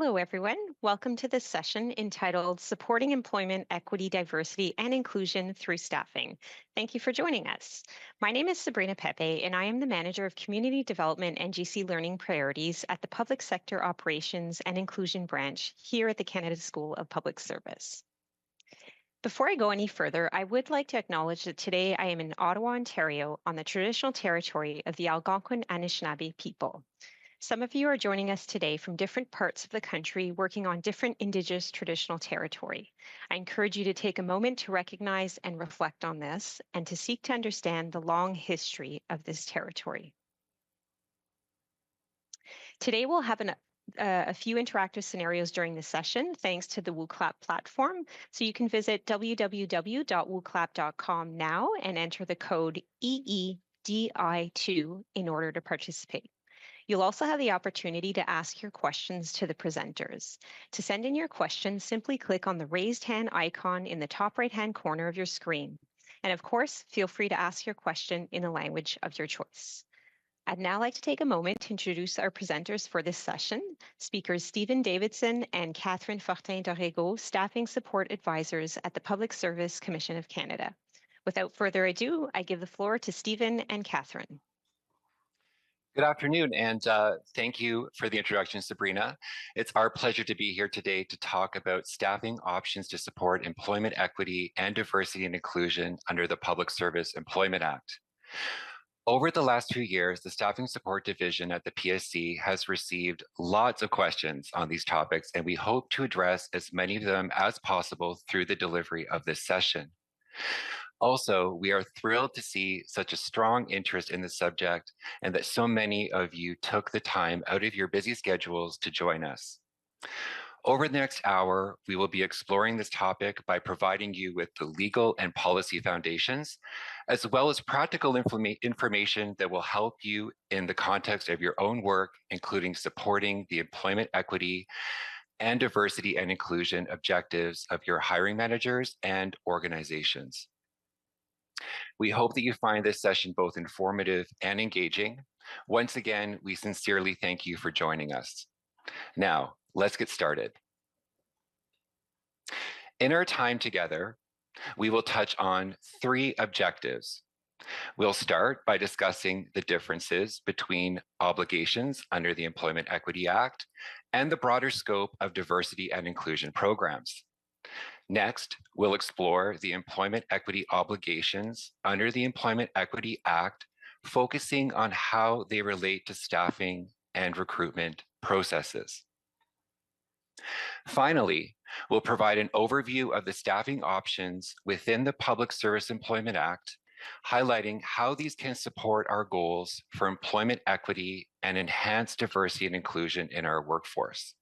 Hello, everyone. Welcome to this session entitled Supporting Employment Equity, Diversity, and Inclusion Through Staffing. Thank you for joining us. My name is Sabrina Pepe, and I am the Manager of Community Development and GC Learning Priorities at the Public Sector Operations and Inclusion Branch here at the Canada School of Public Service. Before I go any further, I would like to acknowledge that today I am in Ottawa, Ontario, on the traditional territory of the Algonquin Anishinaabe people. Some of you are joining us today from different parts of the country working on different Indigenous traditional territory. I encourage you to take a moment to recognize and reflect on this and to seek to understand the long history of this territory. Today we'll have a few interactive scenarios during the session thanks to the WooClap platform. So you can visit www.wooclap.com now and enter the code EEDI2 in order to participate. You'll also have the opportunity to ask your questions to the presenters. To send in your question, simply click on the raised hand icon in the top right-hand corner of your screen. And of course, feel free to ask your question in the language of your choice. I'd now like to take a moment to introduce our presenters for this session, speakers Stephen Davidson and Catherine Fortin-Dorego, Staffing Support Advisors at the Public Service Commission of Canada. Without further ado, I give the floor to Stephen and Catherine. Good afternoon, and thank you for the introduction, Sabrina. It's our pleasure to be here today to talk about staffing options to support employment equity and diversity and inclusion under the Public Service Employment Act. Over the last few years, the Staffing Support Division at the PSC has received lots of questions on these topics, and we hope to address as many of them as possible through the delivery of this session. Also, we are thrilled to see such a strong interest in the subject and that so many of you took the time out of your busy schedules to join us. Over the next hour, we will be exploring this topic by providing you with the legal and policy foundations, as well as practical information that will help you in the context of your own work, including supporting the employment equity and diversity and inclusion objectives of your hiring managers and organizations. We hope that you find this session both informative and engaging. Once again, we sincerely thank you for joining us. Now, let's get started. In our time together, we will touch on 3 objectives. We'll start by discussing the differences between obligations under the Employment Equity Act and the broader scope of diversity and inclusion programs. Next, we'll explore the employment equity obligations under the Employment Equity Act, focusing on how they relate to staffing and recruitment processes. Finally, we'll provide an overview of the staffing options within the Public Service Employment Act, highlighting how these can support our goals for employment equity and enhance diversity and inclusion in our workforce.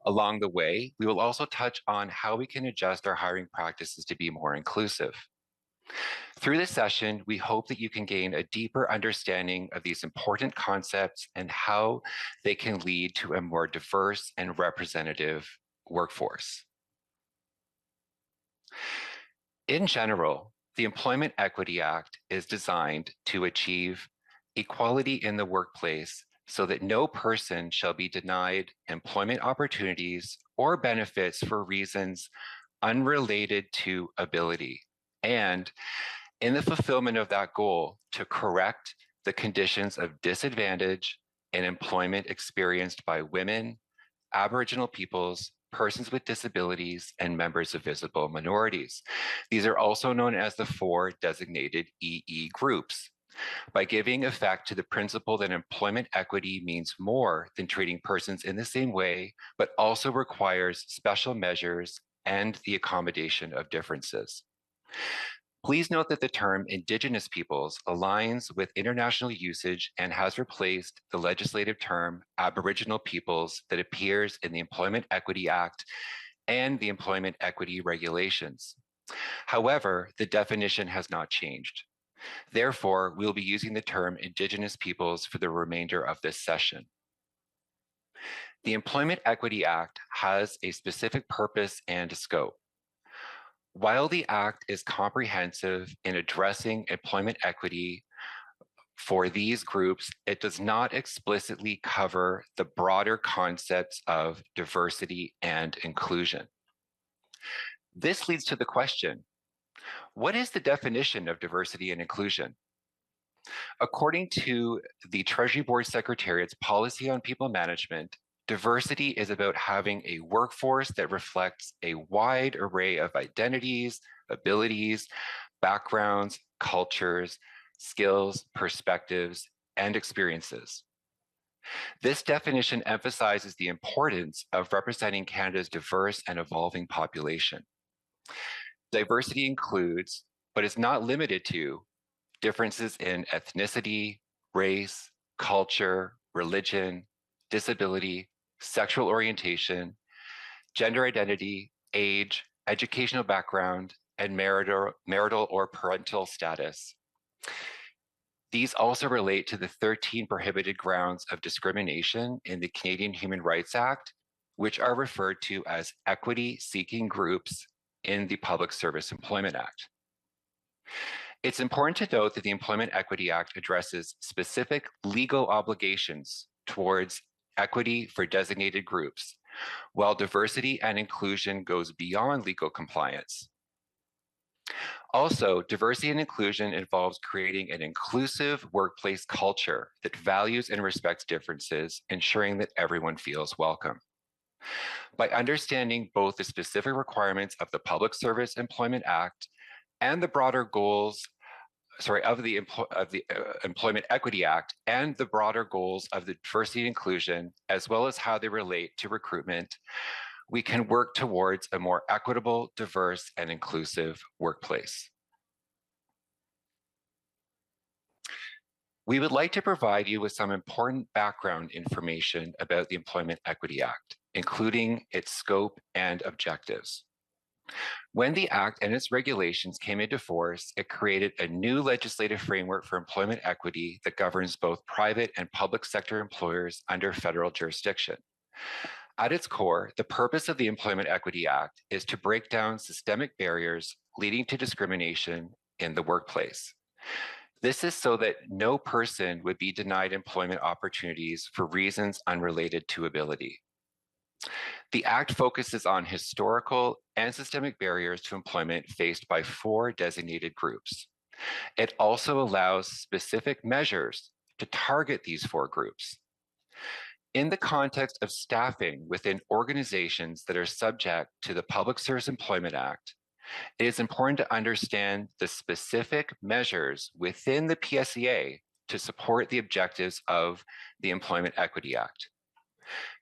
Along the way, we will also touch on how we can adjust our hiring practices to be more inclusive. Through this session, we hope that you can gain a deeper understanding of these important concepts and how they can lead to a more diverse and representative workforce. In general, the Employment Equity Act is designed to achieve equality in the workplace so that no person shall be denied employment opportunities or benefits for reasons unrelated to ability, and in the fulfillment of that goal, to correct the conditions of disadvantage in employment experienced by women, Aboriginal peoples, persons with disabilities, and members of visible minorities. These are also known as the 4 designated EE groups. By giving effect to the principle that employment equity means more than treating persons in the same way, but also requires special measures and the accommodation of differences. Please note that the term Indigenous peoples aligns with international usage and has replaced the legislative term Aboriginal peoples that appears in the Employment Equity Act and the Employment Equity Regulations. However, the definition has not changed. Therefore, we'll be using the term Indigenous peoples for the remainder of this session. The Employment Equity Act has a specific purpose and scope. While the Act is comprehensive in addressing employment equity For these groups, it does not explicitly cover the broader concepts of diversity and inclusion. This leads to the question, what is the definition of diversity and inclusion? According to the Treasury Board Secretariat's Policy on People Management, diversity is about having a workforce that reflects a wide array of identities, abilities, backgrounds, cultures, skills, perspectives, and experiences. This definition emphasizes the importance of representing Canada's diverse and evolving population. Diversity includes, but is not limited to, differences in ethnicity, race, culture, religion, disability, sexual orientation, gender identity, age, educational background, and marital or parental status. These also relate to the 13 prohibited grounds of discrimination in the Canadian Human Rights Act, which are referred to as equity-seeking groups in the Public Service Employment Act. It's important to note that the Employment Equity Act addresses specific legal obligations towards equity for designated groups, while diversity and inclusion goes beyond legal compliance. Also, diversity and inclusion involves creating an inclusive workplace culture that values and respects differences, ensuring that everyone feels welcome. By understanding both the specific requirements of the Public Service Employment Act and the broader goals of the Employment Equity Act and the broader goals of the diversity and inclusion, as well as how they relate to recruitment, we can work towards a more equitable, diverse, and inclusive workplace. We would like to provide you with some important background information about the Employment Equity Act, including its scope and objectives. When the Act and its regulations came into force, it created a new legislative framework for employment equity that governs both private and public sector employers under federal jurisdiction. At its core, the purpose of the Employment Equity Act is to break down systemic barriers leading to discrimination in the workplace. This is so that no person would be denied employment opportunities for reasons unrelated to ability. The Act focuses on historical and systemic barriers to employment faced by 4 designated groups. It also allows specific measures to target these 4 groups. In the context of staffing within organizations that are subject to the Public Service Employment Act, it is important to understand the specific measures within the PSEA to support the objectives of the Employment Equity Act.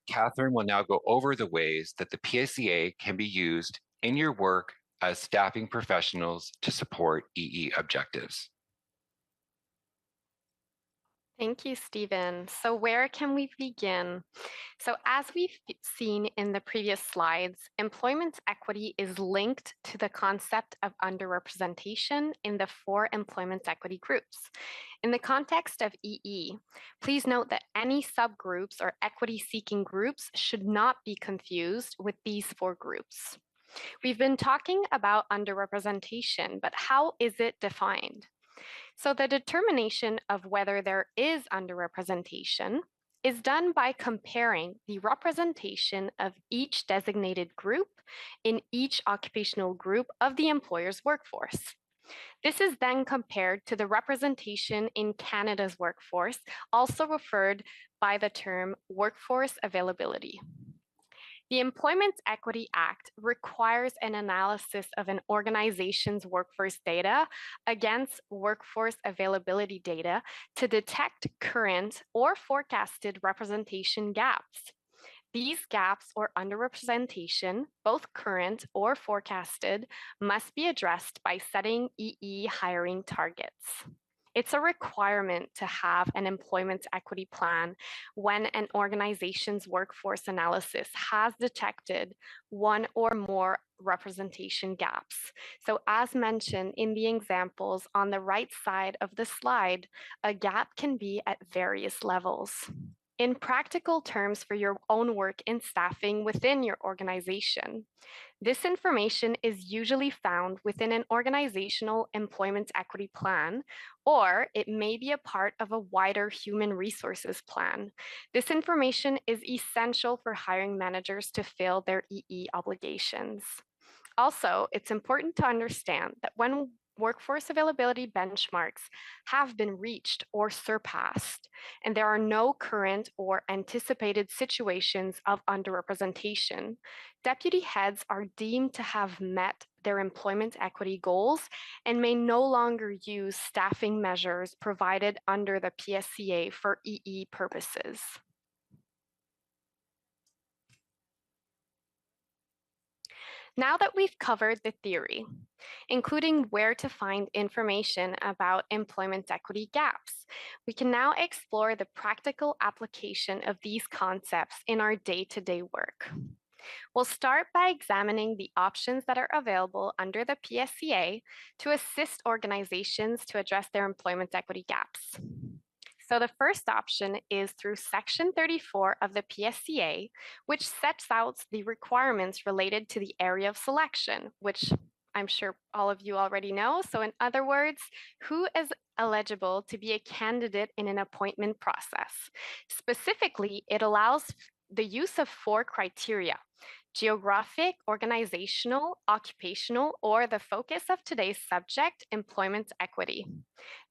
Catherine will now go over the ways that the PSEA can be used in your work as staffing professionals to support EE objectives. Thank you, Stephen. So where can we begin? So as we've seen in the previous slides, employment equity is linked to the concept of underrepresentation in the 4 employment equity groups. In the context of EE, please note that any subgroups or equity-seeking groups should not be confused with these 4 groups. We've been talking about underrepresentation, but how is it defined? So the determination of whether there is underrepresentation is done by comparing the representation of each designated group in each occupational group of the employer's workforce. This is then compared to the representation in Canada's workforce, also referred by the term workforce availability. The Employment Equity Act requires an analysis of an organization's workforce data against workforce availability data to detect current or forecasted representation gaps. These gaps or underrepresentation, both current or forecasted, must be addressed by setting EE hiring targets. It's a requirement to have an employment equity plan when an organization's workforce analysis has detected one or more representation gaps. So as mentioned in the examples on the right side of the slide, a gap can be at various levels. in practical terms for your own work in staffing within your organization. This information is usually found within an organizational employment equity plan, or it may be a part of a wider human resources plan. This information is essential for hiring managers to fill their EE obligations. Also, it's important to understand that when workforce availability benchmarks have been reached or surpassed, and there are no current or anticipated situations of underrepresentation, deputy heads are deemed to have met their employment equity goals and may no longer use staffing measures provided under the PSCA for EE purposes. Now that we've covered the theory, including where to find information about employment equity gaps, we can now explore the practical application of these concepts in our day-to-day work. We'll start by examining the options that are available under the PSCA to assist organizations to address their employment equity gaps. So the first option is through Section 34 of the PSCA, which sets out the requirements related to the area of selection, which I'm sure all of you already know. So in other words, who is eligible to be a candidate in an appointment process? Specifically, it allows the use of 4 criteria: geographic, organizational, occupational, or the focus of today's subject, employment equity.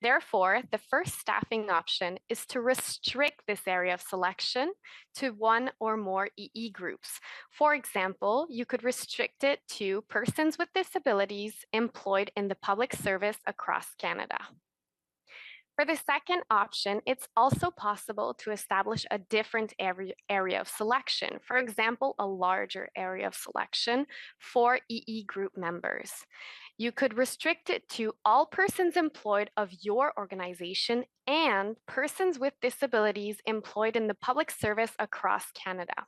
Therefore, the first staffing option is to restrict this area of selection to 1 or more EE groups. For example, you could restrict it to persons with disabilities employed in the public service across Canada. For the second option, it's also possible to establish a different area of selection, for example, a larger area of selection for EE group members. You could restrict it to all persons employed of your organization and persons with disabilities employed in the public service across Canada.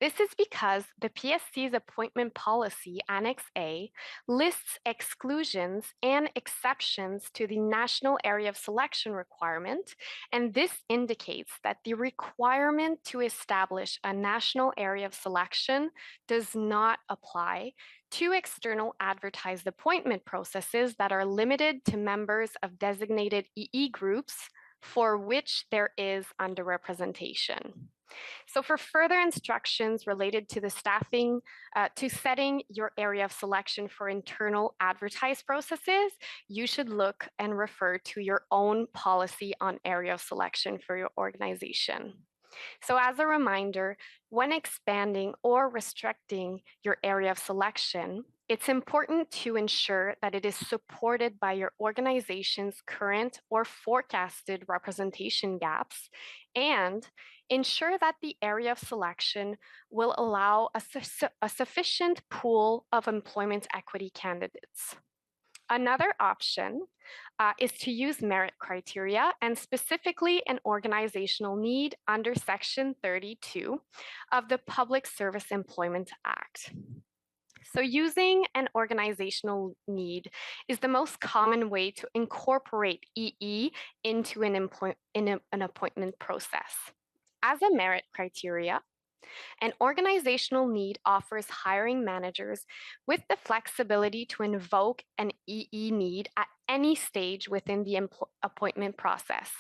This is because the PSC's appointment policy, Annex A, lists exclusions and exceptions to the national area of selection requirement, and this indicates that the requirement to establish a national area of selection does not apply to external advertised appointment processes that are limited to members of designated EE groups for which there is underrepresentation. So for further instructions related to the staffing, to setting your area of selection for internal advertised processes, you should look and refer to your own policy on area of selection for your organization. So as a reminder, when expanding or restricting your area of selection, it's important to ensure that it is supported by your organization's current or forecasted representation gaps, and ensure that the area of selection will allow a sufficient pool of employment equity candidates. Another option is to use merit criteria, and specifically an organizational need under Section 32 of the Public Service Employment Act. So using an organizational need is the most common way to incorporate EE into an appointment process. As a merit criteria, an organizational need offers hiring managers with the flexibility to invoke an EE need at any stage within the appointment process.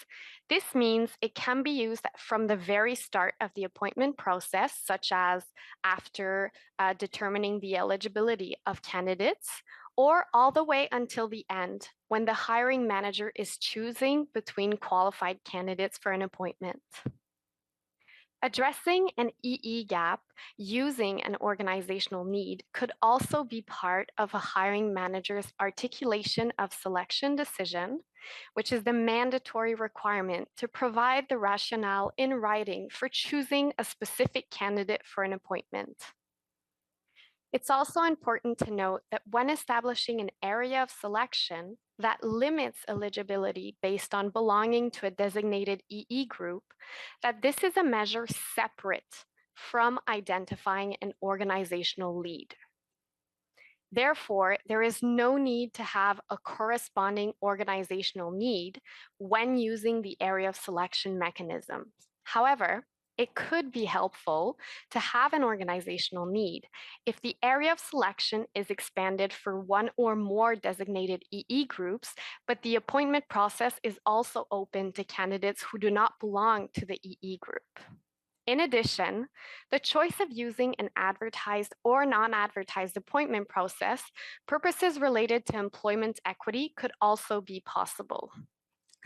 This means it can be used from the very start of the appointment process, such as after determining the eligibility of candidates, or all the way until the end, when the hiring manager is choosing between qualified candidates for an appointment. Addressing an EE gap using an organizational need could also be part of a hiring manager's articulation of selection decision, which is the mandatory requirement to provide the rationale in writing for choosing a specific candidate for an appointment. It's also important to note that when establishing an area of selection that limits eligibility based on belonging to a designated EE group, that this is a measure separate from identifying an organizational lead. Therefore, there is no need to have a corresponding organizational need when using the area of selection mechanisms. However, it could be helpful to have an organizational need if the area of selection is expanded for one or more designated EE groups, but the appointment process is also open to candidates who do not belong to the EE group. In addition, the choice of using an advertised or non-advertised appointment process, purposes related to employment equity could also be possible.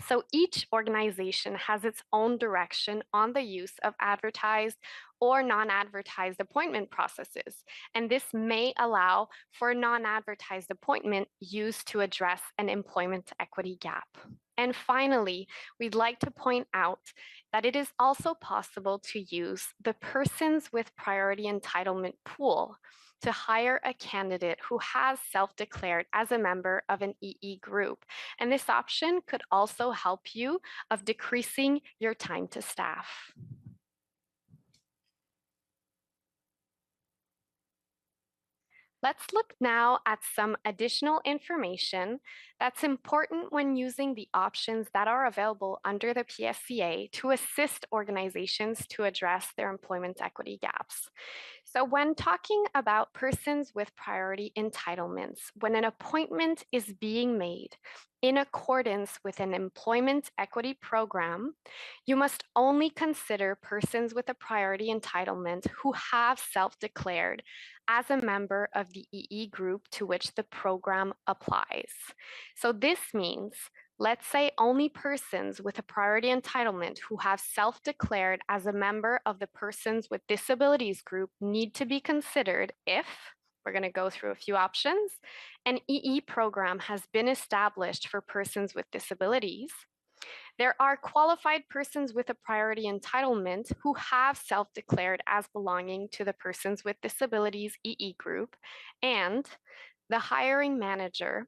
So each organization has its own direction on the use of advertised or non-advertised appointment processes, and this may allow for a non-advertised appointment used to address an employment equity gap. And finally, we'd like to point out that it is also possible to use the persons with priority entitlement pool to hire a candidate who has self-declared as a member of an EE group. And this option could also help you of decreasing your time to staff. Let's look now at some additional information that's important when using the options that are available under the PSCA to assist organizations to address their employment equity gaps. So when talking about persons with priority entitlements, when an appointment is being made in accordance with an employment equity program, you must only consider persons with a priority entitlement who have self-declared as a member of the EE group to which the program applies. So this means, let's say only persons with a priority entitlement who have self-declared as a member of the persons with disabilities group need to be considered if, we're going to go through a few options, an EE program has been established for persons with disabilities. There are qualified persons with a priority entitlement who have self-declared as belonging to the persons with disabilities EE group, and the hiring manager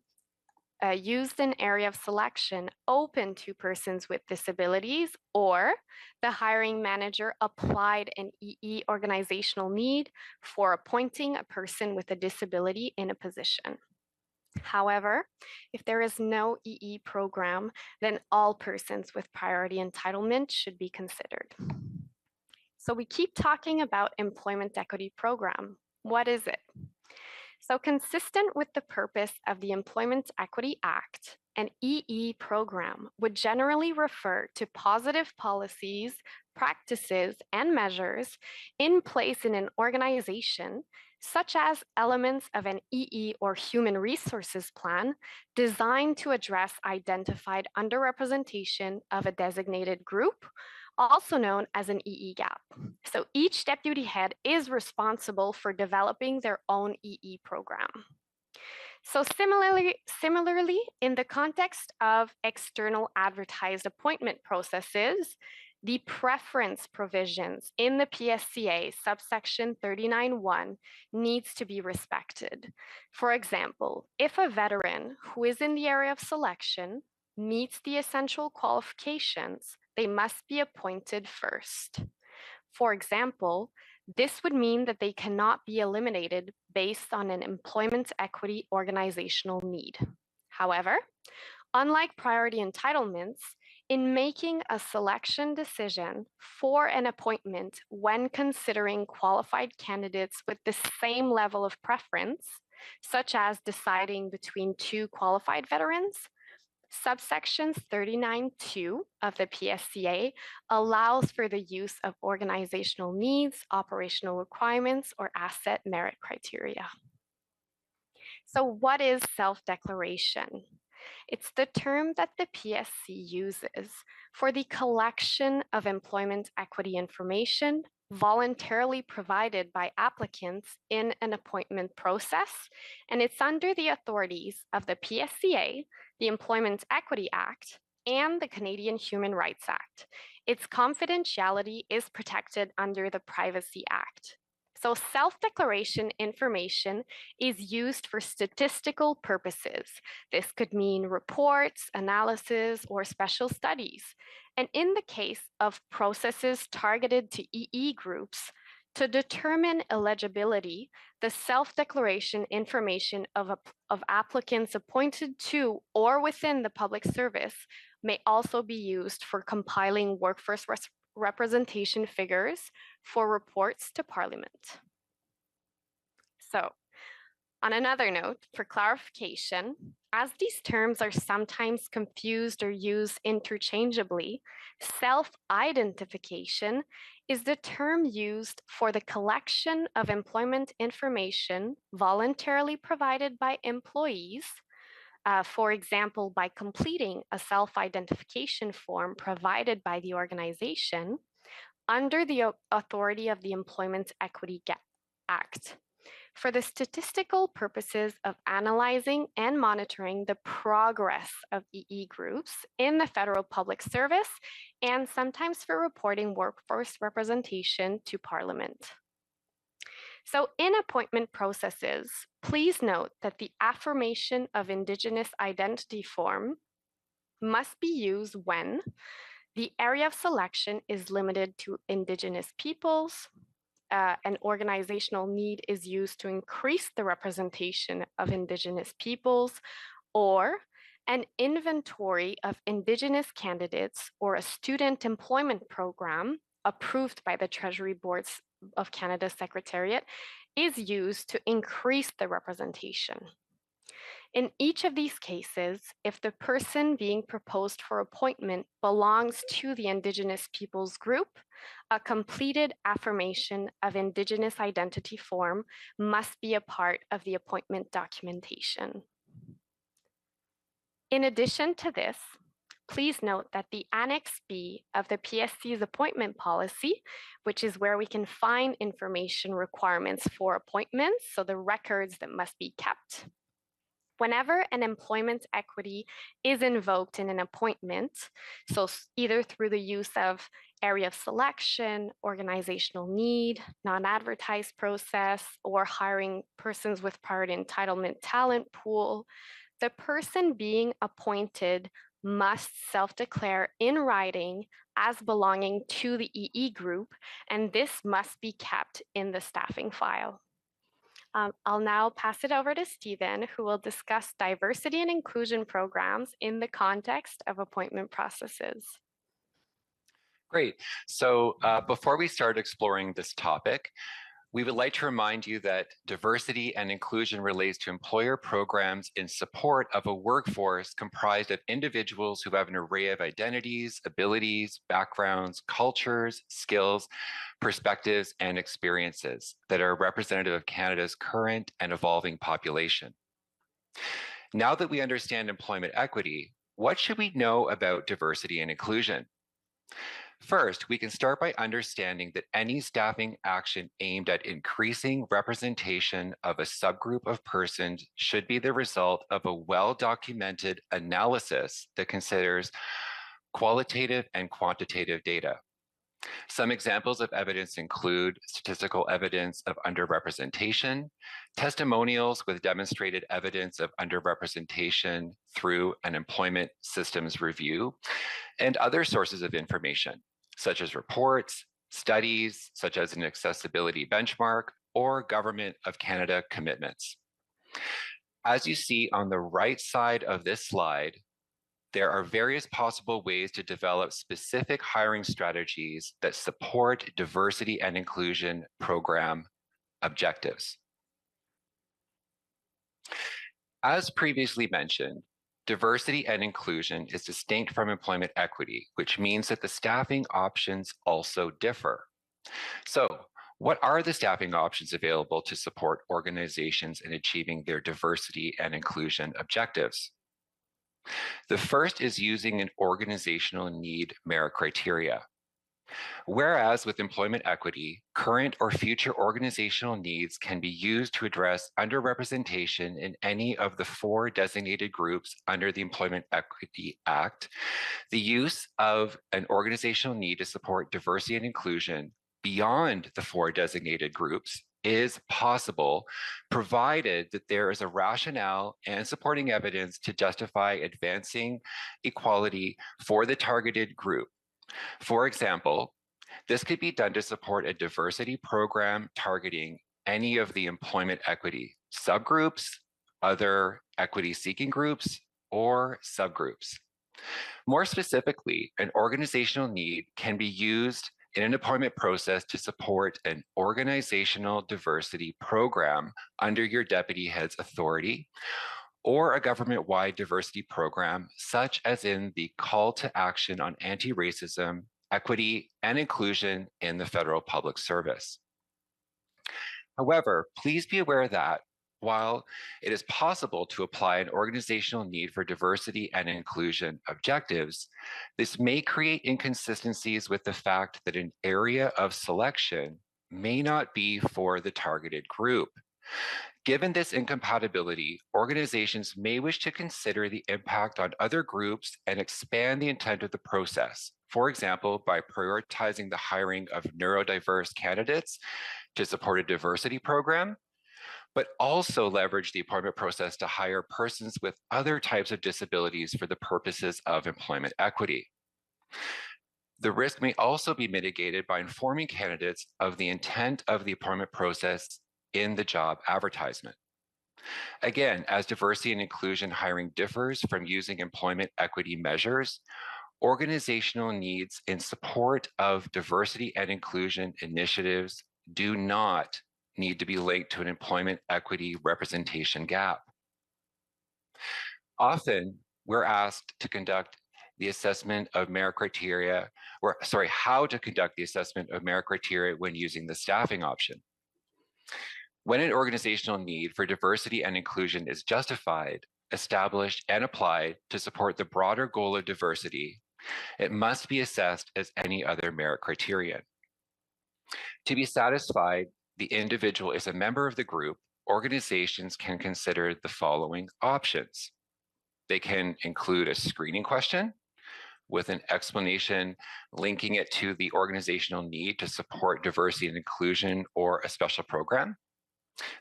used an area of selection open to persons with disabilities, or the hiring manager applied an EE organizational need for appointing a person with a disability in a position. However, if there is no EE program, then all persons with priority entitlement should be considered. So we keep talking about employment equity program. What is it? So consistent with the purpose of the Employment Equity Act, an EE program would generally refer to positive policies, practices, and measures in place in an organization, such as elements of an EE or human resources plan designed to address identified underrepresentation of a designated group, also known as an EE gap. So each deputy head is responsible for developing their own EE program. So similarly, in the context of external advertised appointment processes, the preference provisions in the PSCA subsection 39.1 needs to be respected. For example, if a veteran who is in the area of selection meets the essential qualifications, they must be appointed first. For example, this would mean that they cannot be eliminated based on an employment equity organizational need. However, unlike priority entitlements, in making a selection decision for an appointment when considering qualified candidates with the same level of preference, such as deciding between two qualified veterans, subsections 39.2 of the PSCA allows for the use of organizational needs, operational requirements, or asset merit criteria. So what is self-declaration? It's the term that the PSC uses for the collection of employment equity information voluntarily provided by applicants in an appointment process, and it's under the authorities of the PSCA, the Employment Equity Act, and the Canadian Human Rights Act. Its confidentiality is protected under the Privacy Act. So self-declaration information is used for statistical purposes. This could mean reports, analysis, or special studies. And in the case of processes targeted to EE groups, to determine eligibility, the self-declaration information of applicants appointed to or within the public service may also be used for compiling workforce representation figures for reports to Parliament. So, on another note, for clarification, as these terms are sometimes confused or used interchangeably, self-identification is the term used for the collection of employment information voluntarily provided by employees, for example, by completing a self-identification form provided by the organization under the authority of the Employment Equity Act. For the statistical purposes of analyzing and monitoring the progress of EE groups in the federal public service, and sometimes for reporting workforce representation to Parliament. So in appointment processes, please note that the affirmation of Indigenous identity form must be used when the area of selection is limited to Indigenous peoples, an organizational need is used to increase the representation of Indigenous peoples, or an inventory of Indigenous candidates or a student employment program approved by the Treasury Boards of Canada Secretariat is used to increase the representation. In each of these cases, if the person being proposed for appointment belongs to the Indigenous peoples group, a completed affirmation of Indigenous identity form must be a part of the appointment documentation. In addition to this, please note that the Annex B of the PSC's appointment policy, which is where we can find information requirements for appointments, so the records that must be kept. Whenever an employment equity is invoked in an appointment, so either through the use of area of selection, organizational need, non-advertised process, or hiring persons with priority entitlement talent pool, the person being appointed must self-declare in writing as belonging to the EE group, and this must be kept in the staffing file. I'll now pass it over to Stephen, who will discuss diversity and inclusion programs in the context of appointment processes. Great. So before we start exploring this topic, we would like to remind you that diversity and inclusion relates to employer programs in support of a workforce comprised of individuals who have an array of identities, abilities, backgrounds, cultures, skills, perspectives, and experiences that are representative of Canada's current and evolving population. Now that we understand employment equity, what should we know about diversity and inclusion? First, we can start by understanding that any staffing action aimed at increasing representation of a subgroup of persons should be the result of a well-documented analysis that considers qualitative and quantitative data. Some examples of evidence include statistical evidence of underrepresentation, testimonials with demonstrated evidence of underrepresentation through an employment systems review, and other sources of information, such as reports, studies, such as an accessibility benchmark, or Government of Canada commitments. As you see on the right side of this slide, there are various possible ways to develop specific hiring strategies that support diversity and inclusion program objectives. As previously mentioned, diversity and inclusion is distinct from employment equity, which means that the staffing options also differ. So, what are the staffing options available to support organizations in achieving their diversity and inclusion objectives? The first is using an organizational need merit criteria. Whereas with employment equity, current or future organizational needs can be used to address underrepresentation in any of the 4 designated groups under the Employment Equity Act, the use of an organizational need to support diversity and inclusion beyond the 4 designated groups is possible, provided that there is a rationale and supporting evidence to justify advancing equality for the targeted group. For example, this could be done to support a diversity program targeting any of the employment equity subgroups, other equity-seeking groups, or subgroups. More specifically, an organizational need can be used in an appointment process to support an organizational diversity program under your deputy head's authority, or a government-wide diversity program, such as in the Call to Action on Anti-Racism, Equity, and Inclusion in the Federal Public Service. However, please be aware that while it is possible to apply an organizational need for diversity and inclusion objectives, this may create inconsistencies with the fact that an area of selection may not be for the targeted group. Given this incompatibility, organizations may wish to consider the impact on other groups and expand the intent of the process. For example, by prioritizing the hiring of neurodiverse candidates to support a diversity program, but also leverage the appointment process to hire persons with other types of disabilities for the purposes of employment equity. The risk may also be mitigated by informing candidates of the intent of the appointment process in the job advertisement. Again, as diversity and inclusion hiring differs from using employment equity measures, organizational needs in support of diversity and inclusion initiatives do not need to be linked to an employment equity representation gap. Often, we're asked to conduct the assessment of merit criteria, how to conduct the assessment of merit criteria when using the staffing option. When an organizational need for diversity and inclusion is justified, established, and applied to support the broader goal of diversity, it must be assessed as any other merit criterion. To be satisfied, the individual is a member of the group, organizations can consider the following options. They can include a screening question with an explanation linking it to the organizational need to support diversity and inclusion or a special program.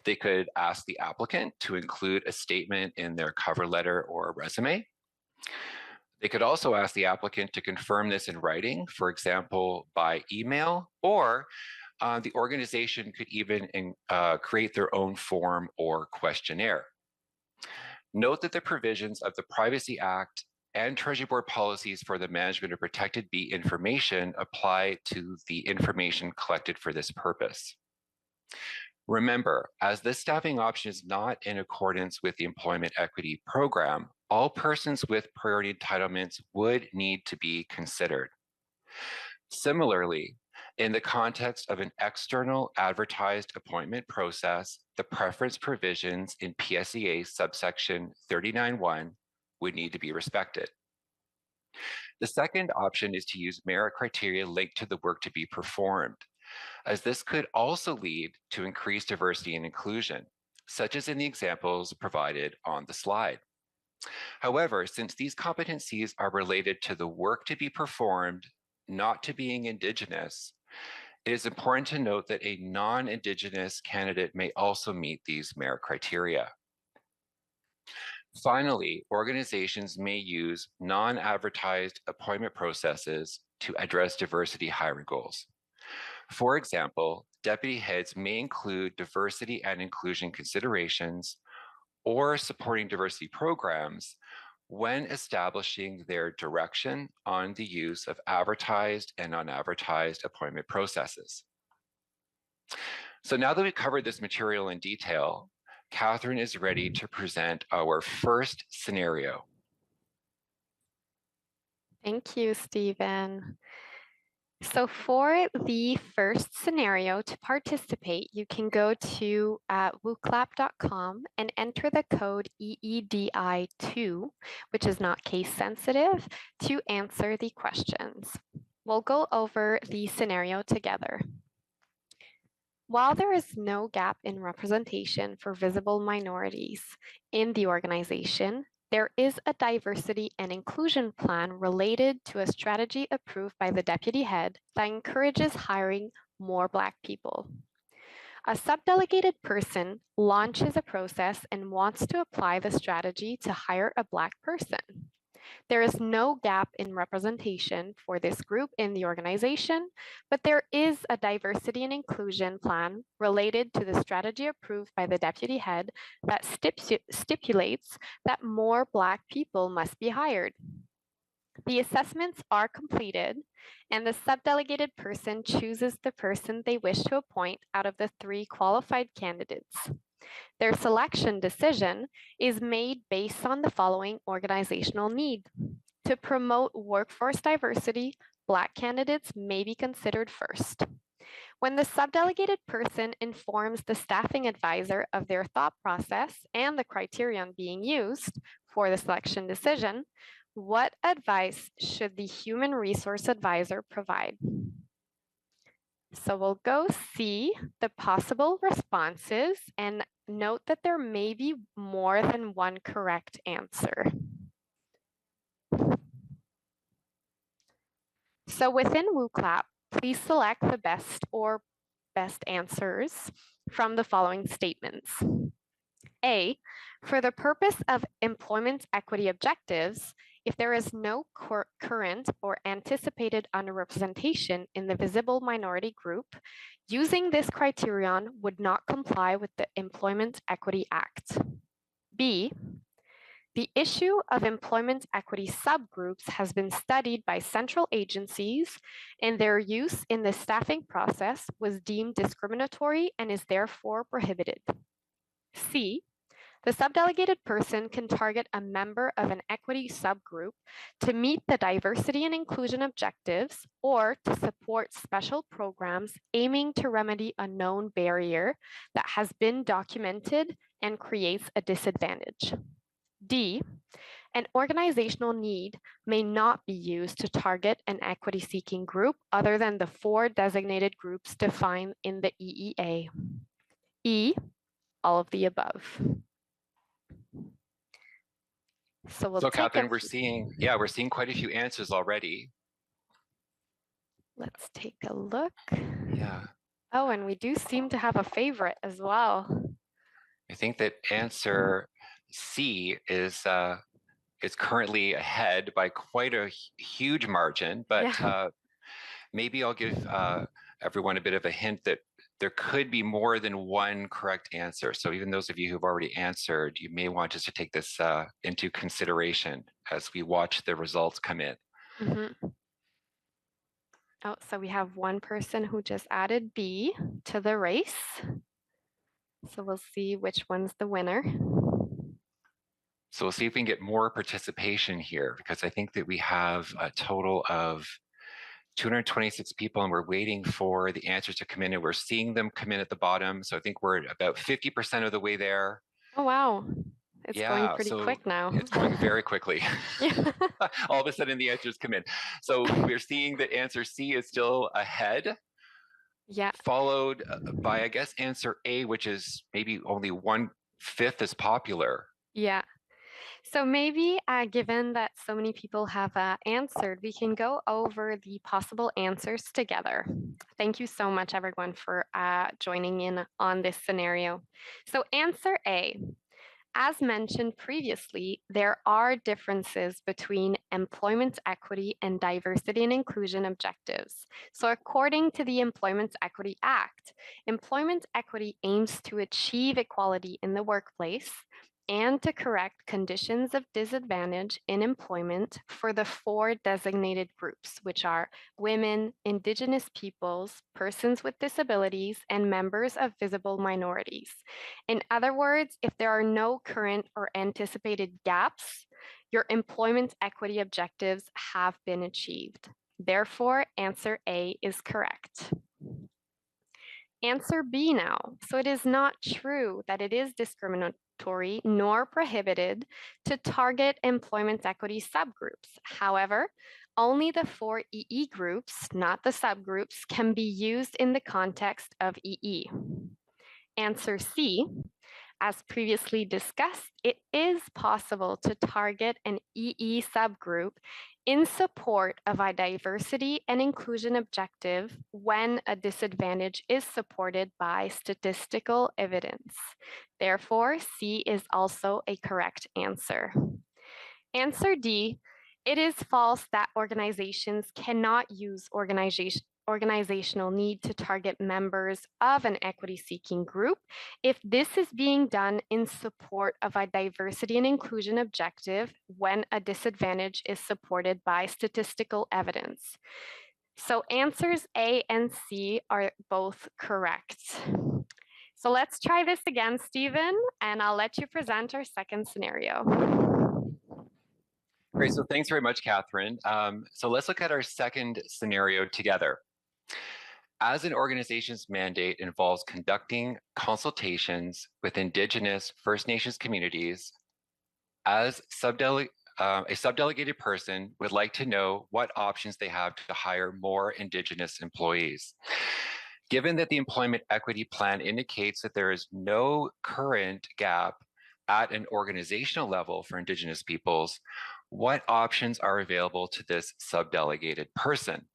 They could ask the applicant to include a statement in their cover letter or resume. They could also ask the applicant to confirm this in writing, for example, by email, or the organization could even create their own form or questionnaire. Note that the provisions of the Privacy Act and Treasury Board policies for the management of protected B information apply to the information collected for this purpose. Remember, as this staffing option is not in accordance with the Employment Equity Program, all persons with priority entitlements would need to be considered. Similarly, in the context of an external advertised appointment process, the preference provisions in PSEA subsection 39(1) would need to be respected. The second option is to use merit criteria linked to the work to be performed, as this could also lead to increased diversity and inclusion, such as in the examples provided on the slide. However, since these competencies are related to the work to be performed, not to being Indigenous, it is important to note that a non-Indigenous candidate may also meet these merit criteria. Finally, organizations may use non-advertised appointment processes to address diversity hiring goals. For example, deputy heads may include diversity and inclusion considerations or supporting diversity programs when establishing their direction on the use of advertised and unadvertised appointment processes. So now that we've covered this material in detail, Catherine is ready to present our first scenario. Thank you, Stephen. So for the first scenario, to participate, you can go to wooclap.com and enter the code EEDI2, which is not case sensitive, to answer the questions. We'll go over the scenario together. While there is no gap in representation for visible minorities in the organization, there is a diversity and inclusion plan related to a strategy approved by the deputy head that encourages hiring more Black people. A subdelegated person launches a process and wants to apply the strategy to hire a Black person. There is no gap in representation for this group in the organization, but there is a diversity and inclusion plan related to the strategy approved by the deputy head that stipulates that more Black people must be hired. The assessments are completed, and the subdelegated person chooses the person they wish to appoint out of the 3 qualified candidates. Their selection decision is made based on the following organizational need. To promote workforce diversity, Black candidates may be considered first. When the subdelegated person informs the staffing advisor of their thought process and the criterion being used for the selection decision, what advice should the human resource advisor provide? So we'll go see the possible responses and note that there may be more than one correct answer. So within WooClap, please select the best or best answers from the following statements. A, for the purpose of employment equity objectives, if there is no current or anticipated underrepresentation in the visible minority group, using this criterion would not comply with the Employment Equity Act. B, the issue of employment equity subgroups has been studied by central agencies, and their use in the staffing process was deemed discriminatory and is therefore prohibited. C, the subdelegated person can target a member of an equity subgroup to meet the diversity and inclusion objectives or to support special programs aiming to remedy a known barrier that has been documented and creates a disadvantage. D, an organizational need may not be used to target an equity-seeking group other than the 4 designated groups defined in the EEA. E, all of the above. So Catherine, we're seeing quite a few answers already. Let's take a look. Yeah. Oh, and we do seem to have a favorite as well. I think that answer C is currently ahead by quite a huge margin, but maybe I'll give everyone a bit of a hint that there could be more than one correct answer. So even those of you who've already answered, you may want us to take this into consideration as we watch the results come in. Mm-hmm. Oh, so we have one person who just added B to the race. So we'll see which one's the winner. So we'll see if we can get more participation here, because I think that we have a total of 226 people and we're waiting for the answers to come in, and we're seeing them come in at the bottom. So I think we're at about 50% of the way there. Oh, wow. It's going pretty quick now. It's going very quickly. Yeah. All of a sudden the answers come in. So we're seeing that answer C is still ahead. Yeah. Followed by, I guess, answer A, which is maybe only 1/5 as popular. Yeah. So maybe given that so many people have answered, we can go over the possible answers together. Thank you so much, everyone, for joining in on this scenario. So answer A. As mentioned previously, there are differences between employment equity and diversity and inclusion objectives. So according to the Employment Equity Act, employment equity aims to achieve equality in the workplace and to correct conditions of disadvantage in employment for the 4 designated groups, which are women, Indigenous peoples, persons with disabilities, and members of visible minorities. In other words, if there are no current or anticipated gaps, your employment equity objectives have been achieved. Therefore, answer A is correct. Answer B now. So it is not true that it is discriminatory nor prohibited to target employment equity subgroups. However, only the 4 EE groups, not the subgroups, can be used in the context of EE. Answer C. As previously discussed, it is possible to target an EE subgroup in support of a diversity and inclusion objective when a disadvantage is supported by statistical evidence. Therefore, C is also a correct answer. Answer D. It is false that organizations cannot use organizational need to target members of an equity-seeking group if this is being done in support of a diversity and inclusion objective when a disadvantage is supported by statistical evidence. So answers A and C are both correct. So let's try this again, Stephen, and I'll let you present our second scenario. Great, so thanks very much, Catherine. So let's look at our second scenario together. As an organization's mandate involves conducting consultations with Indigenous First Nations communities, as a subdelegated person would like to know what options they have to hire more Indigenous employees. Given that the Employment Equity Plan indicates that there is no current gap at an organizational level for Indigenous peoples, what options are available to this subdelegated person?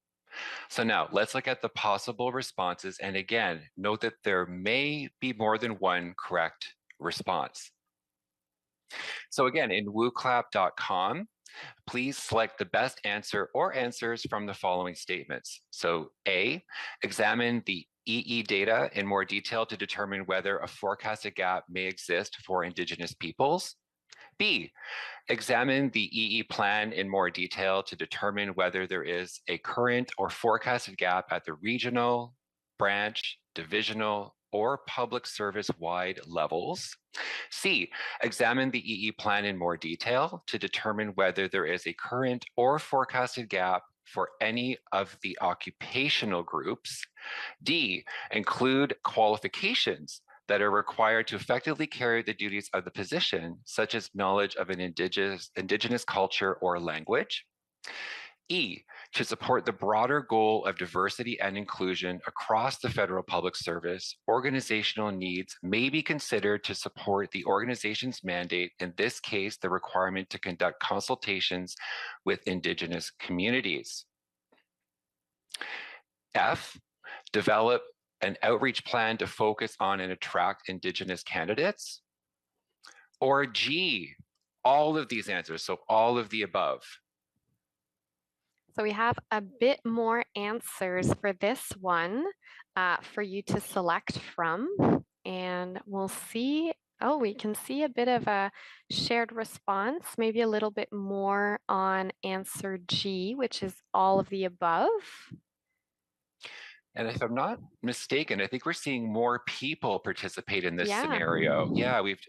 So now let's look at the possible responses. And again, note that there may be more than one correct response. So again, in wooclap.com, please select the best answer or answers from the following statements. So A, examine the EE data in more detail to determine whether a forecasted gap may exist for Indigenous peoples. B, examine the EE plan in more detail to determine whether there is a current or forecasted gap at the regional, branch, divisional, or public service-wide levels. C, examine the EE plan in more detail to determine whether there is a current or forecasted gap for any of the occupational groups. D, include qualifications that are required to effectively carry the duties of the position, such as knowledge of an indigenous culture or language. E, to support the broader goal of diversity and inclusion across the federal public service, organizational needs may be considered to support the organization's mandate, in this case, the requirement to conduct consultations with Indigenous communities. F, develop an outreach plan to focus on and attract Indigenous candidates. Or G, all of these answers, so all of the above. So we have a bit more answers for this one for you to select from. And we'll see, oh, we can see a bit of a shared response, maybe a little bit more on answer G, which is all of the above. And if I'm not mistaken, I think we're seeing more people participate in this scenario. Yeah, we've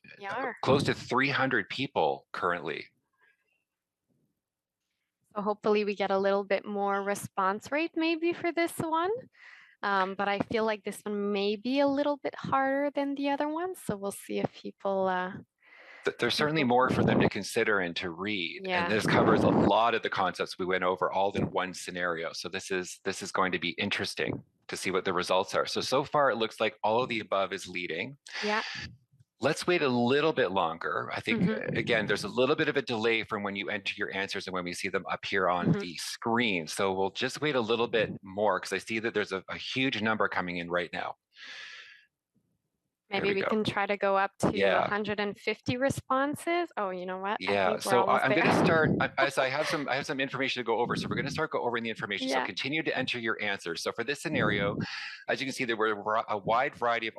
close to 300 people currently. So hopefully we get a little bit more response rate maybe for this one. But I feel like this one may be a little bit harder than the other one. So we'll see if people... There's certainly more for them to consider and to read. Yeah. And this covers a lot of the concepts we went over all in one scenario. So this is going to be interesting to see what the results are. So far it looks like all of the above is leading. Yeah. Let's wait a little bit longer. I think, again, there's a little bit of a delay from when you enter your answers and when we see them up here on the screen. So we'll just wait a little bit more because I see that there's a huge number coming in right now. Maybe we can try to go up to 150 responses. Oh, you know what? Yeah, so I'm going to start, as I have some information to go over. So we're going to start over the information. So continue to enter your answers. So for this scenario, as you can see, there were a wide variety of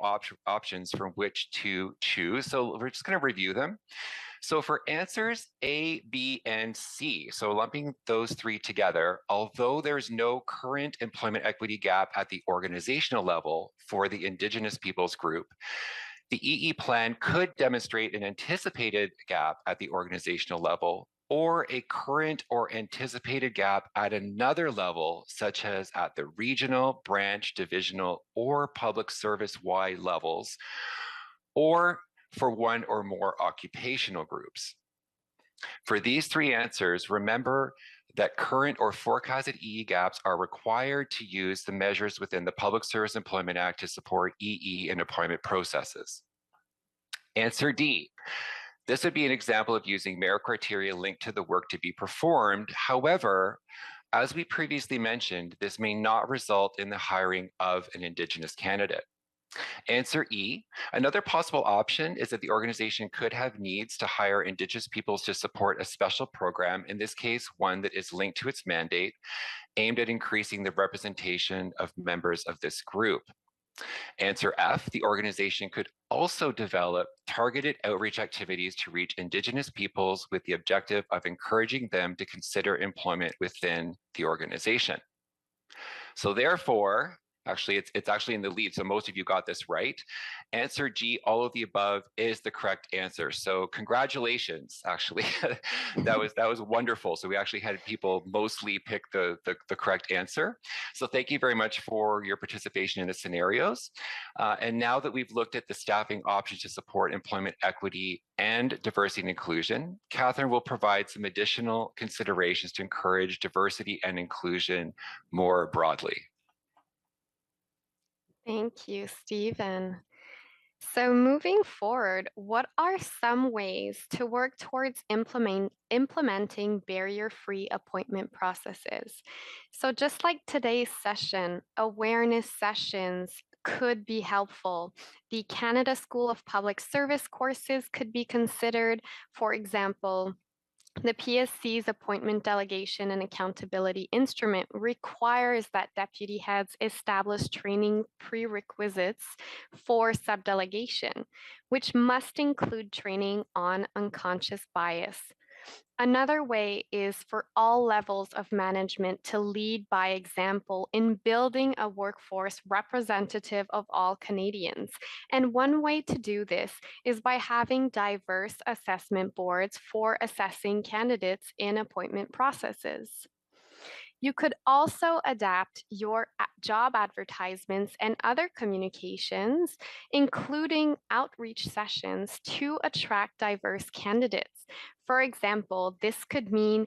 options from which to choose. So we're just going to review them. So for answers A, B, and C, so lumping those three together, although there's no current employment equity gap at the organizational level for the Indigenous peoples group, the EE plan could demonstrate an anticipated gap at the organizational level or a current or anticipated gap at another level, such as at the regional, branch, divisional, or public service-wide levels, or for one or more occupational groups. For these three answers, remember that current or forecasted EE gaps are required to use the measures within the Public Service Employment Act to support EE in employment processes. Answer D. This would be an example of using merit criteria linked to the work to be performed. However, as we previously mentioned, this may not result in the hiring of an Indigenous candidate. Answer E. Another possible option is that the organization could have needs to hire Indigenous peoples to support a special program, in this case, one that is linked to its mandate, aimed at increasing the representation of members of this group. Answer F, the organization could also develop targeted outreach activities to reach Indigenous peoples with the objective of encouraging them to consider employment within the organization. So therefore, actually, it's actually in the lead. So most of you got this right. Answer G, all of the above is the correct answer. So congratulations, actually. that was wonderful. So we actually had people mostly pick the correct answer. So thank you very much for your participation in the scenarios. And now that we've looked at the staffing options to support employment equity and diversity and inclusion, Catherine will provide some additional considerations to encourage diversity and inclusion more broadly. Thank you, Stephen. So moving forward, what are some ways to work towards implementing barrier-free appointment processes? So just like today's session, awareness sessions could be helpful. The Canada School of Public Service courses could be considered. For example, the PSC's appointment delegation and accountability instrument requires that deputy heads establish training prerequisites for subdelegation, which must include training on unconscious bias. Another way is for all levels of management to lead by example in building a workforce representative of all Canadians. And one way to do this is by having diverse assessment boards for assessing candidates in appointment processes. You could also adapt your job advertisements and other communications, including outreach sessions, to attract diverse candidates. For example, this could mean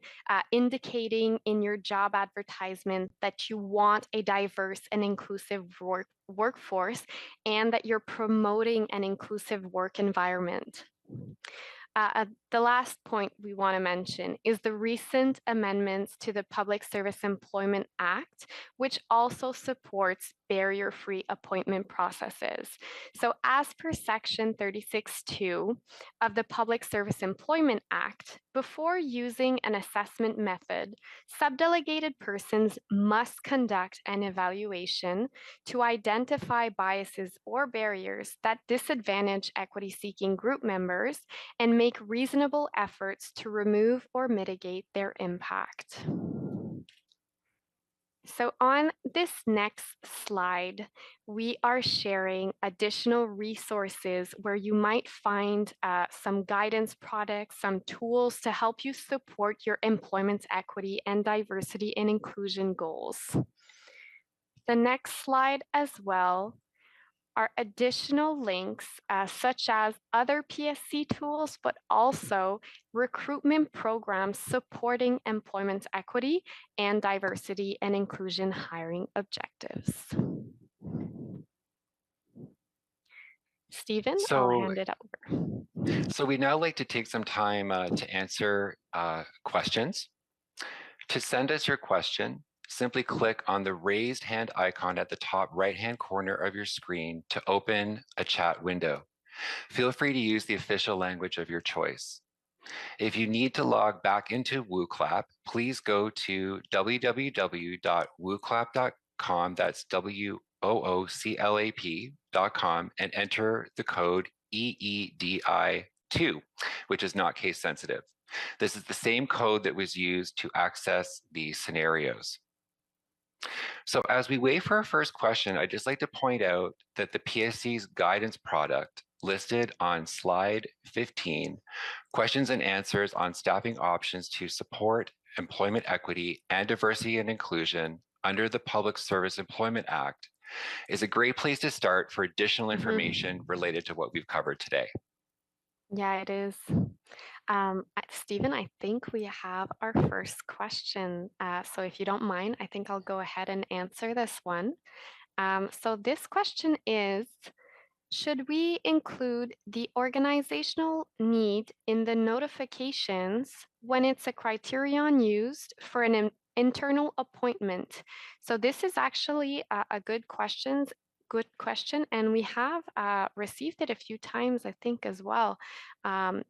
indicating in your job advertisement that you want a diverse and inclusive workforce and that you're promoting an inclusive work environment. The last point we want to mention is the recent amendments to the Public Service Employment Act, which also supports barrier-free appointment processes. So as per Section 36(2) of the Public Service Employment Act, before using an assessment method, subdelegated persons must conduct an evaluation to identify biases or barriers that disadvantage equity-seeking group members and make reasonable efforts to remove or mitigate their impact. So on this next slide, we are sharing additional resources where you might find some guidance products, some tools to help you support your employment equity and diversity and inclusion goals. The next slide as well are additional links such as other PSC tools, but also recruitment programs supporting employment equity and diversity and inclusion hiring objectives. Stephen, I'll hand it over. So we'd now like to take some time to answer questions. To send us your question, simply click on the raised hand icon at the top right-hand corner of your screen to open a chat window. Feel free to use the official language of your choice. If you need to log back into WooClap, please go to www.wooclap.com, that's WOOCLAP.com, and enter the code EEDI2, which is not case sensitive. This is the same code that was used to access the scenarios. So as we wait for our first question, I'd just like to point out that the PSC's guidance product listed on slide 15, questions and answers on staffing options to support employment equity and diversity and inclusion under the Public Service Employment Act, is a great place to start for additional information related to what we've covered today. Yeah, it is. Stephen, I think we have our first question. So if you don't mind, I think I'll go ahead and answer this one. So this question is, should we include the organizational need in the notifications when it's a criterion used for an internal appointment? So this is actually a good question good question, and we have received it a few times, I think, as well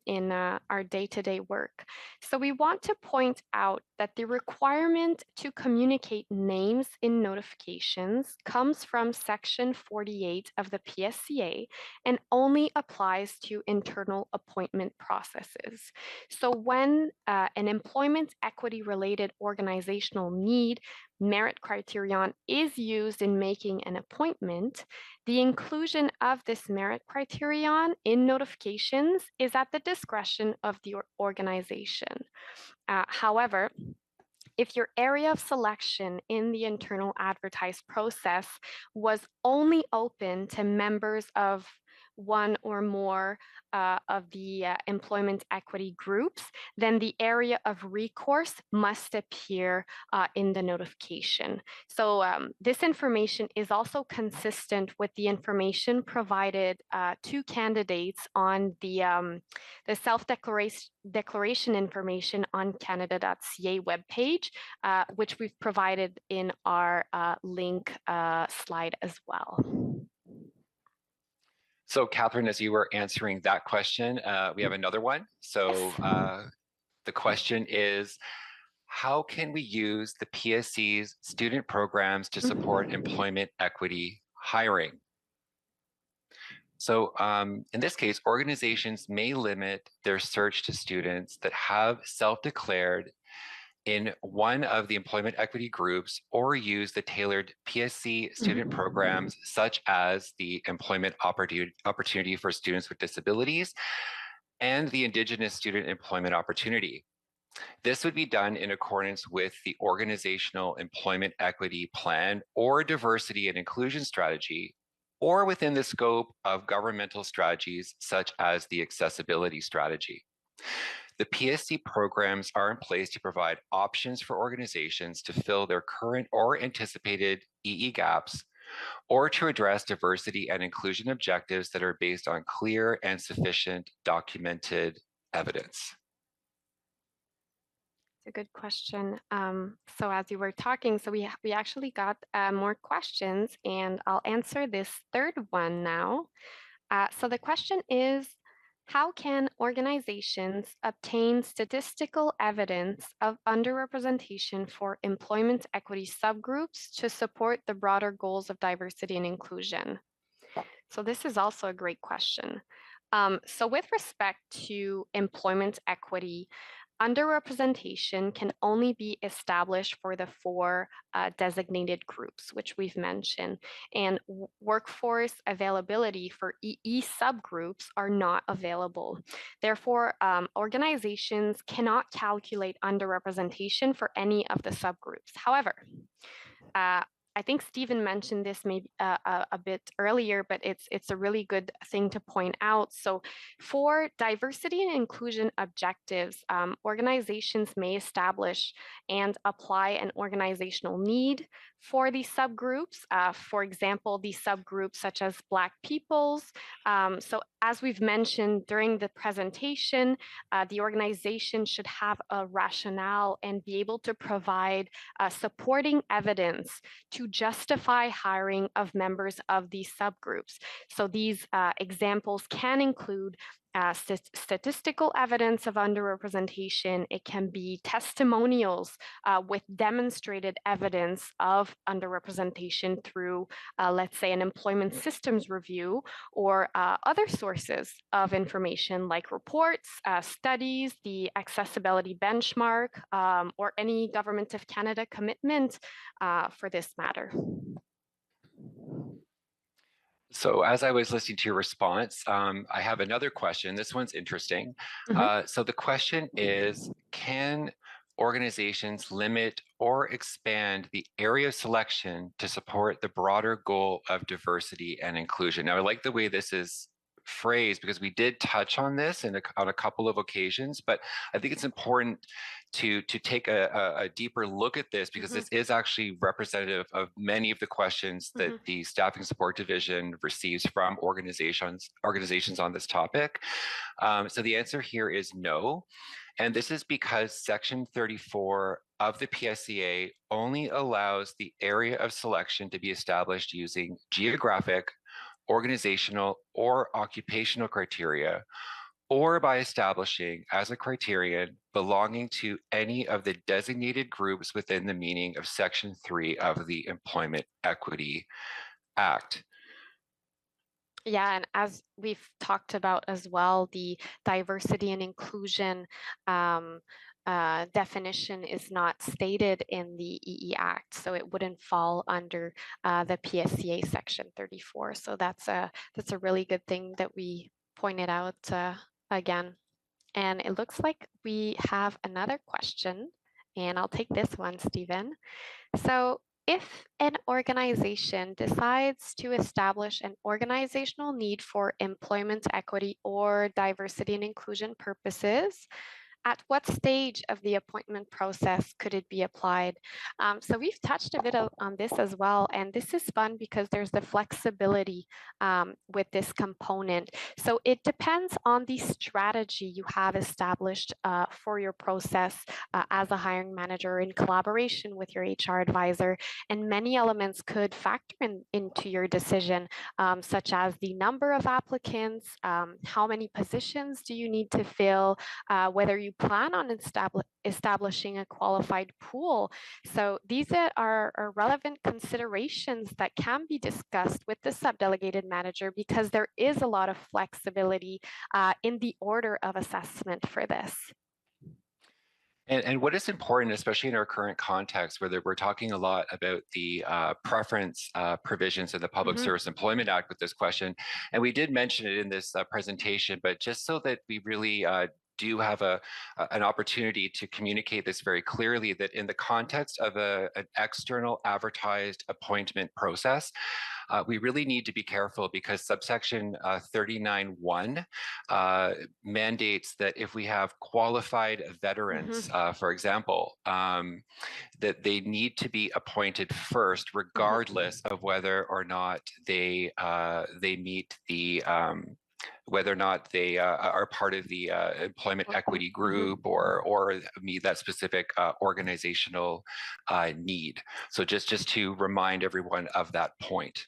in our day-to-day work. So we want to point out that the requirement to communicate names in notifications comes from Section 48 of the PSCA and only applies to internal appointment processes. So when an employment equity-related organizational need merit criterion is used in making an appointment, the inclusion of this merit criterion in notifications is at the discretion of the organization. However, if your area of selection in the internal advertised process was only open to members of one or more of the employment equity groups, then the area of recourse must appear in the notification. So this information is also consistent with the information provided to candidates on the self-declaration information on Canada.ca webpage, which we've provided in our link slide as well. So Catherine, as you were answering that question, we have another one. So the question is, how can we use the PSC's student programs to support employment equity hiring? So in this case, organizations may limit their search to students that have self-declared in one of the employment equity groups or use the tailored PSC student programs, such as the Employment Opportunity for Students with Disabilities and the Indigenous Student Employment Opportunity. This would be done in accordance with the organizational employment equity plan or diversity and inclusion strategy, or within the scope of governmental strategies such as the accessibility strategy. The PSC programs are in place to provide options for organizations to fill their current or anticipated EE gaps, or to address diversity and inclusion objectives that are based on clear and sufficient documented evidence. It's a good question. So as you were talking, so we actually got more questions, and I'll answer this third one now. So the question is, how can organizations obtain statistical evidence of underrepresentation for employment equity subgroups to support the broader goals of diversity and inclusion? So this is also a great question. So with respect to employment equity, underrepresentation can only be established for the four designated groups, which we've mentioned, and workforce availability for EE subgroups are not available. Therefore, organizations cannot calculate underrepresentation for any of the subgroups. However, I think Stephen mentioned this maybe a bit earlier, but it's a really good thing to point out. So for diversity and inclusion objectives, organizations may establish and apply an organizational need for these subgroups. For example, these subgroups such as Black peoples. So as we've mentioned during the presentation, the organization should have a rationale and be able to provide supporting evidence to justify hiring of members of these subgroups. So these examples can include statistical evidence of underrepresentation. It can be testimonials with demonstrated evidence of underrepresentation through, let's say, an employment systems review or other sources of information like reports, studies, the accessibility benchmark, or any Government of Canada commitment for this matter. So as I was listening to your response, I have another question. This one's interesting. So the question is, can organizations limit or expand the area of selection to support the broader goal of diversity and inclusion? Now, I like the way this is phrased because we did touch on this on a couple of occasions, but I think it's important to take a deeper look at this because this is actually representative of many of the questions that the Staffing Support Division receives from organizations on this topic. So the answer here is no. And this is because Section 34 of the PSCA only allows the area of selection to be established using geographic, organizational, or occupational criteria, or by establishing as a criterion belonging to any of the designated groups within the meaning of Section 3 of the Employment Equity Act. Yeah, and as we've talked about as well, the diversity and inclusion definition is not stated in the EE Act, so it wouldn't fall under the PSCA Section 34. So that's a really good thing that we pointed out again. And it looks like we have another question, and I'll take this one, Stephen. So if an organization decides to establish an organizational need for employment equity or diversity and inclusion purposes, at what stage of the appointment process could it be applied? So we've touched a bit on this as well, and this is fun because there's the flexibility with this component. So it depends on the strategy you have established for your process as a hiring manager in collaboration with your HR advisor, and many elements could factor into your decision, such as the number of applicants, how many positions do you need to fill, whether you plan on establishing a qualified pool. So these are relevant considerations that can be discussed with the subdelegated manager because there is a lot of flexibility in the order of assessment for this. And what is important, especially in our current context, where we're talking a lot about the preference provisions in the Public Service Employment Act with this question, and we did mention it in this presentation, but just so that we really do have an opportunity to communicate this very clearly, that in the context of an external advertised appointment process, we really need to be careful because subsection 39(1) mandates that if we have qualified veterans, for example, that they need to be appointed first, regardless of whether or not they meet the whether or not they are part of the employment equity group or meet that specific organizational need. So just to remind everyone of that point.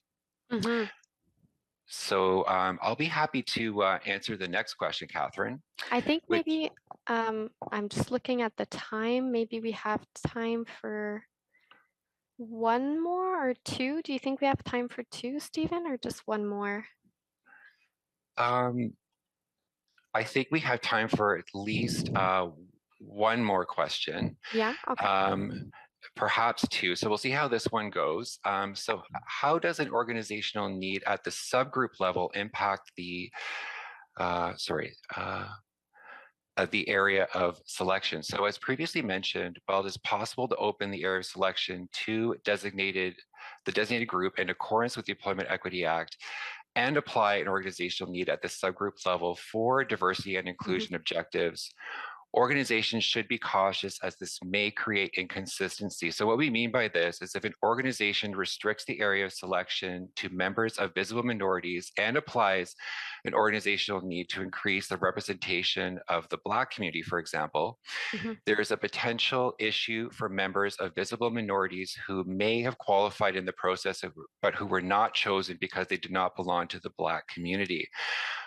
So I'll be happy to answer the next question, Catherine. I think maybe I'm just looking at the time. Maybe we have time for one more or two. Do you think we have time for two, Stephen, or just one more? I think we have time for at least one more question. Yeah, okay. Perhaps two. So we'll see how this one goes. So how does an organizational need at the subgroup level impact the area of selection? So as previously mentioned, while it is possible to open the area of selection to the designated group in accordance with the Employment Equity Act and apply an organizational need at the subgroup level for diversity and inclusion objectives, organizations should be cautious as this may create inconsistency. So what we mean by this is if an organization restricts the area of selection to members of visible minorities and applies an organizational need to increase the representation of the Black community, for example, there is a potential issue for members of visible minorities who may have qualified in the process, but who were not chosen because they did not belong to the Black community.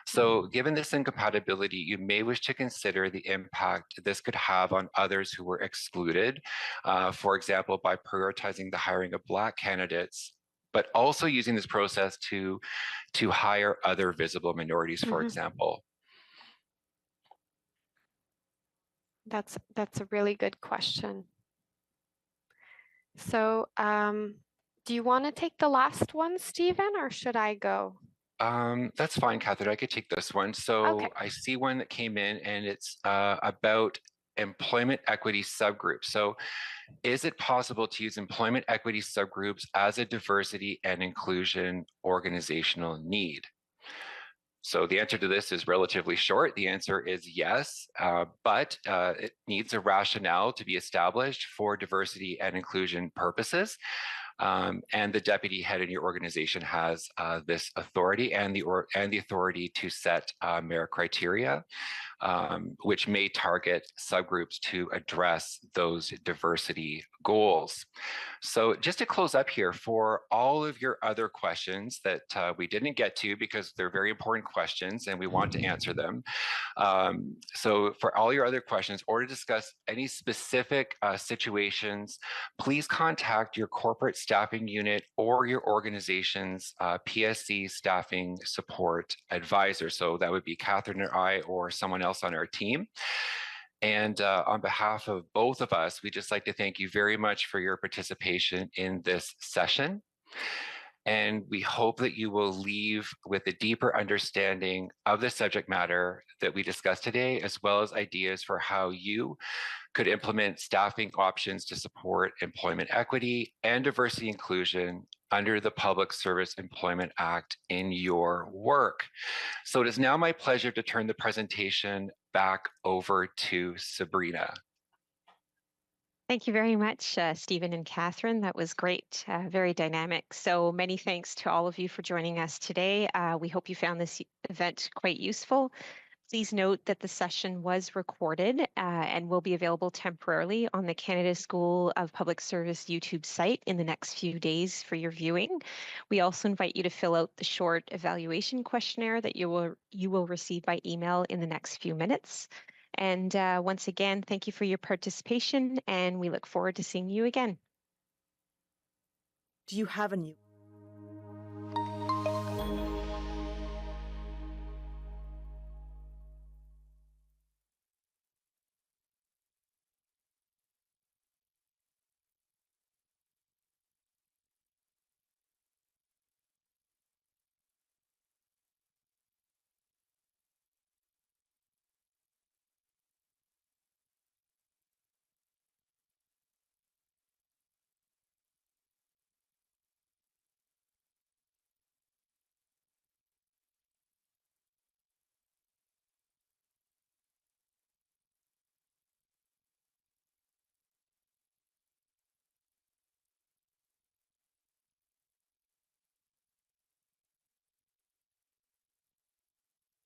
So given this incompatibility, you may wish to consider the impact this could have on others who were excluded, for example, by prioritizing the hiring of Black candidates, but also using this process to hire other visible minorities, for example. That's a really good question. So do you want to take the last one, Stephen, or should I go? That's fine, Catherine. I could take this one. So Okay. I see one that came in and it's about employment equity subgroups. So is it possible to use employment equity subgroups as a diversity and inclusion organizational need? So the answer to this is relatively short. The answer is yes, but it needs a rationale to be established for diversity and inclusion purposes. And the deputy head in your organization has this authority and the authority to set merit criteria, which may target subgroups to address those diversity goals. So just to close up here, for all of your other questions that we didn't get to because they're very important questions and we want to answer them. So for all your other questions or to discuss any specific situations, please contact your corporate staffing unit or your organization's PSC staffing support advisor. So that would be Catherine or I or someone else on our team. And on behalf of both of us, we'd just like to thank you very much for your participation in this session. And we hope that you will leave with a deeper understanding of the subject matter that we discussed today, as well as ideas for how you could implement staffing options to support employment equity and diversity inclusion under the Public Service Employment Act in your work. So it is now my pleasure to turn the presentation back over to Sabrina. Thank you very much, Stephen and Catherine. That was great, very dynamic. So many thanks to all of you for joining us today. We hope you found this event quite useful. Please note that the session was recorded and will be available temporarily on the Canada School of Public Service YouTube site in the next few days for your viewing. We also invite you to fill out the short evaluation questionnaire that you will receive by email in the next few minutes. And once again, thank you for your participation, and we look forward to seeing you again. Do you have a new